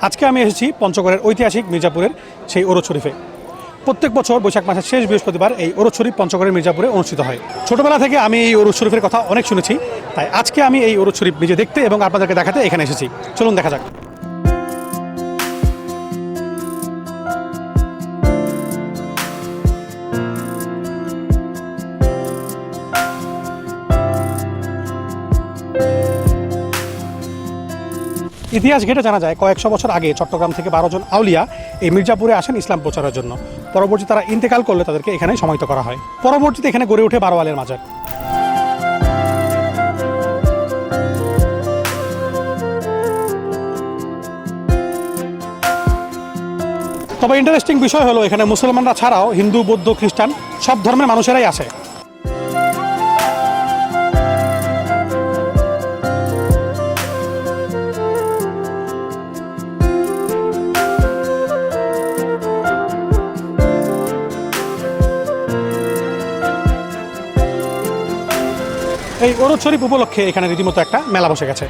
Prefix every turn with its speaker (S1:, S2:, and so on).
S1: আজকে আমি এসেছি পঞ্চগড়ের ঐতিহাসিক মির্জাপুরের সেই ওরদ শরীফে। প্রত্যেক বছর বৈশাখ মাসের শেষ বৃহস্পতিবার এই ওরদ শরীফ পঞ্চগড়ের মির্জাপুরে অনুষ্ঠিত হয়। ছোটবেলা থেকে আমি এই ওরদ শরীফের কথা অনেক শুনেছি, তাই আজকে আমি এই ওরদ শরীফ নিজে দেখতে এবং আপনাদেরকে দেখাতে এখানে এসেছি। চলুন দেখা যাক। ইতিহাস ঘেটে জানা যায় কয়েকশো বছর আগে চট্টগ্রাম থেকে 12 জন আউলিয়া এই মির্জাপুরে আসেন ইসলাম প্রচারের জন্য। পরবর্তী তারা ইন্তেকাল করলে তাদেরকে এখানে সমাহিত করা হয়। পরবর্তীতে এখানে গড়ে ওঠে 12 আলের মাজার। তবে ইন্টারেস্টিং বিষয় হলো এখানে মুসলমানরা ছাড়াও হিন্দু, বৌদ্ধ, খ্রিস্টান সব ধর্মের মানুষেরাই আসে। এই ওরদ শরীফ উপলক্ষে এখানে রীতিমতো একটা মেলা বসে গেছে।